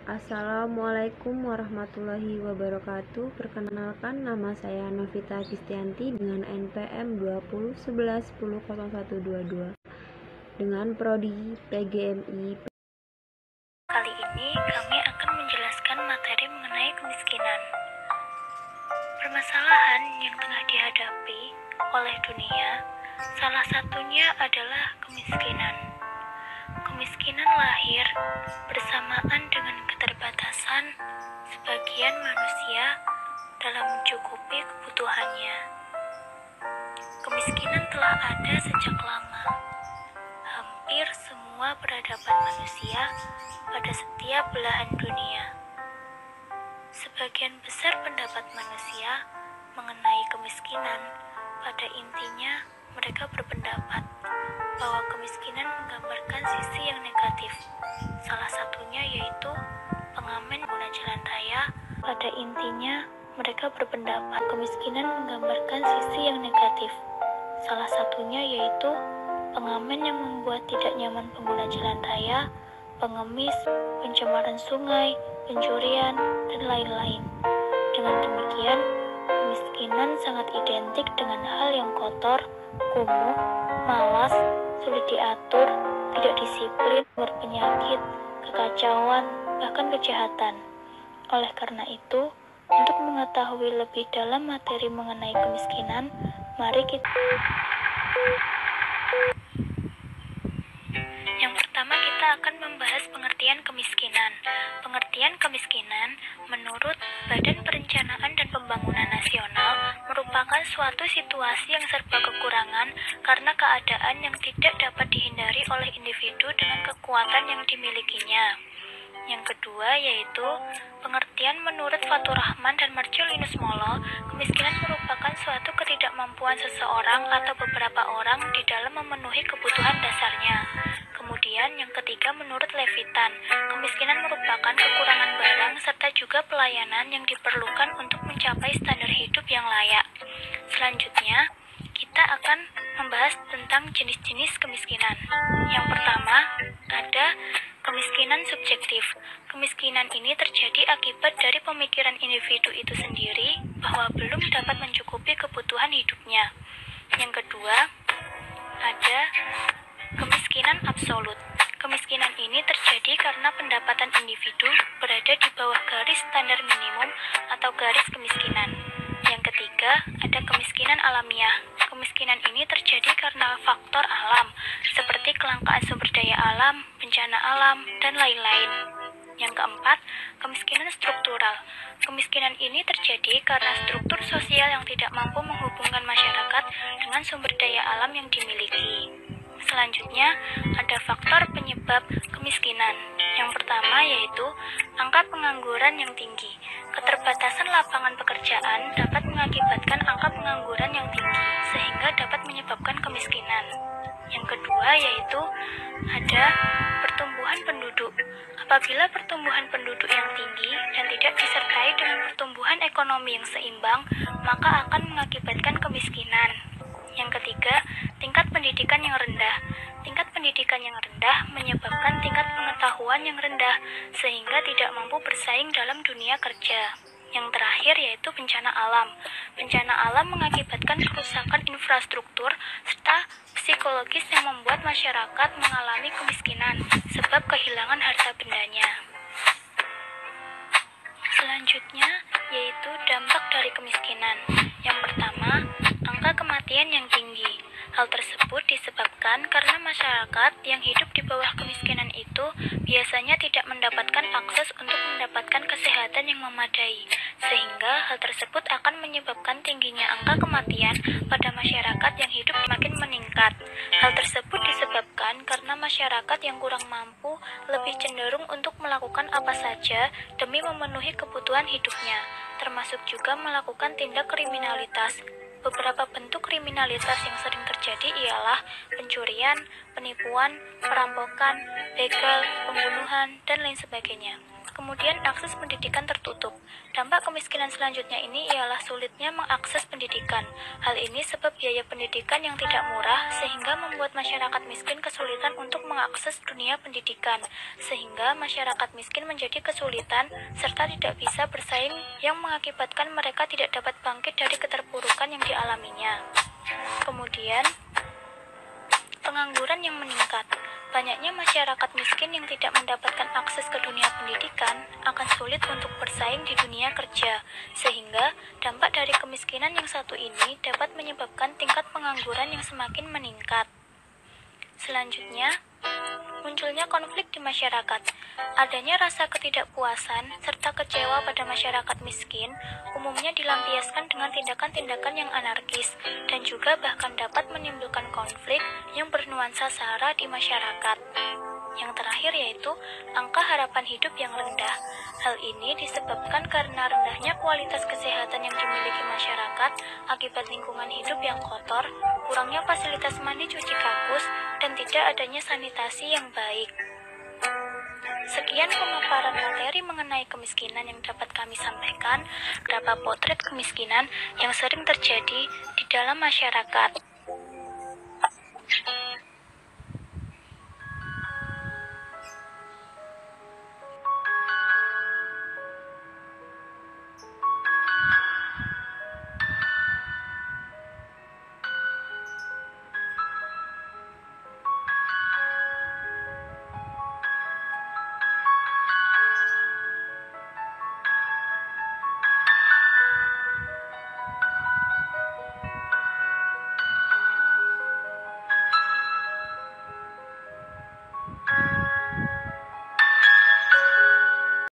Assalamualaikum warahmatullahi wabarakatuh. Perkenalkan, nama saya Novita Kristianti dengan NPM 2011100122 dengan prodi PGMI. Kali ini kami akan menjelaskan materi mengenai kemiskinan. Permasalahan yang tengah dihadapi oleh dunia, salah satunya adalah kemiskinan. Kemiskinan lahir bersamaan dengan keterbatasan sebagian manusia dalam mencukupi kebutuhannya. Kemiskinan telah ada sejak lama. Hampir semua peradaban manusia pada setiap belahan dunia. Sebagian besar pendapat manusia mengenai kemiskinan, pada intinya mereka berpendapat bahwa kemiskinan menggambarkan sisi yang negatif. Salah satunya yaitu pengamen pengguna jalan raya. Pada intinya mereka berpendapat kemiskinan menggambarkan sisi yang negatif. Salah satunya yaitu pengamen yang membuat tidak nyaman pengguna jalan raya, pengemis, pencemaran sungai, pencurian, dan lain-lain. Dengan demikian, kemiskinan sangat identik dengan hal yang kotor, kumuh, malas, sulit diatur, tidak disiplin, berpenyakit, kekacauan, bahkan kejahatan. Oleh karena itu, untuk mengetahui lebih dalam materi mengenai kemiskinan, mari kita akan membahas pengertian kemiskinan. Pengertian kemiskinan menurut Badan Perencanaan dan Pembangunan Nasional merupakan suatu situasi yang serba kekurangan karena keadaan yang tidak dapat dihindari oleh individu dengan kekuatan yang dimilikinya. Yang kedua yaitu pengertian menurut Fatur Rahman dan Marcellinus Molo, kemiskinan merupakan suatu ketidakmampuan seseorang atau beberapa orang di dalam memenuhi kebutuhan dasarnya. Kemudian yang ketiga menurut Levitan, kemiskinan merupakan kekurangan barang serta juga pelayanan yang diperlukan untuk mencapai standar hidup yang layak. Selanjutnya, kita akan membahas tentang jenis-jenis kemiskinan. Yang pertama, ada kemiskinan subjektif. Kemiskinan ini terjadi akibat dari pemikiran individu itu sendiri bahwa belum dapat mencukupi kebutuhan hidupnya. Yang kedua, ada kemiskinan absolut. Kemiskinan ini terjadi karena pendapatan individu berada di bawah garis standar minimum atau garis kemiskinan. Yang ketiga, ada kemiskinan alamiah. Kemiskinan ini terjadi karena faktor alam, seperti kelangkaan sumber daya alam, bencana alam, dan lain-lain. Yang keempat, kemiskinan struktural. Kemiskinan ini terjadi karena struktur sosial yang tidak mampu menghubungkan masyarakat dengan sumber daya alam yang dimiliki. Selanjutnya, ada faktor penyebab kemiskinan. Yang pertama yaitu angka pengangguran yang tinggi. Keterbatasan lapangan pekerjaan dapat mengakibatkan angka pengangguran yang tinggi, sehingga dapat menyebabkan kemiskinan. Yang kedua yaitu ada pertumbuhan penduduk. Apabila pertumbuhan penduduk yang tinggi dan tidak disertai dengan pertumbuhan ekonomi yang seimbang, maka akan mengakibatkan kemiskinan. Yang ketiga, tingkat pendidikan yang rendah. Tingkat pendidikan yang rendah menyebabkan tingkat pengetahuan yang rendah, sehingga tidak mampu bersaing dalam dunia kerja. Yang terakhir yaitu bencana alam. Bencana alam mengakibatkan kerusakan infrastruktur serta psikologis yang membuat masyarakat mengalami kemiskinan sebab kehilangan harta bendanya. Selanjutnya yaitu dampak dari kemiskinan. Yang pertama, angka kematian yang tinggi. Hal tersebut disebabkan karena masyarakat yang hidup di bawah kemiskinan itu biasanya tidak mendapatkan akses untuk mendapatkan kesehatan yang memadai, sehingga hal tersebut akan menyebabkan tingginya angka kematian pada masyarakat yang hidup makin meningkat. Hal tersebut disebabkan karena masyarakat yang kurang mampu lebih cenderung untuk melakukan apa saja demi memenuhi kebutuhan hidupnya, termasuk juga melakukan tindak kriminalitas. Beberapa bentuk kriminalitas yang sering terjadi ialah pencurian, penipuan, perampokan, begal, pembunuhan, dan lain sebagainya. Kemudian akses pendidikan tertutup. Dampak kemiskinan selanjutnya ini ialah sulitnya mengakses pendidikan. Hal ini sebab biaya pendidikan yang tidak murah sehingga membuat masyarakat miskin kesulitan untuk mengakses dunia pendidikan. Sehingga masyarakat miskin menjadi kesulitan serta tidak bisa bersaing yang mengakibatkan mereka tidak dapat bangkit dari keterpurukan yang dialaminya. Kemudian, pengangguran yang meningkat. Banyaknya masyarakat miskin yang tidak mendapatkan akses ke dunia pendidikan akan sulit untuk bersaing di dunia kerja, sehingga dampak dari kemiskinan yang satu ini dapat menyebabkan tingkat pengangguran yang semakin meningkat. Selanjutnya, munculnya konflik di masyarakat. Adanya rasa ketidakpuasan serta kecewa pada masyarakat miskin umumnya dilampiaskan dengan tindakan-tindakan yang anarkis dan juga bahkan dapat menimbulkan konflik yang bernuansa sara di masyarakat. Yang terakhir yaitu angka harapan hidup yang rendah. Hal ini disebabkan karena rendahnya kualitas kesehatan yang dimiliki masyarakat akibat lingkungan hidup yang kotor, kurangnya fasilitas mandi cuci kakus, dan tidak adanya sanitasi yang baik. Sekian pemaparan materi mengenai kemiskinan yang dapat kami sampaikan, beberapa potret kemiskinan yang sering terjadi di dalam masyarakat.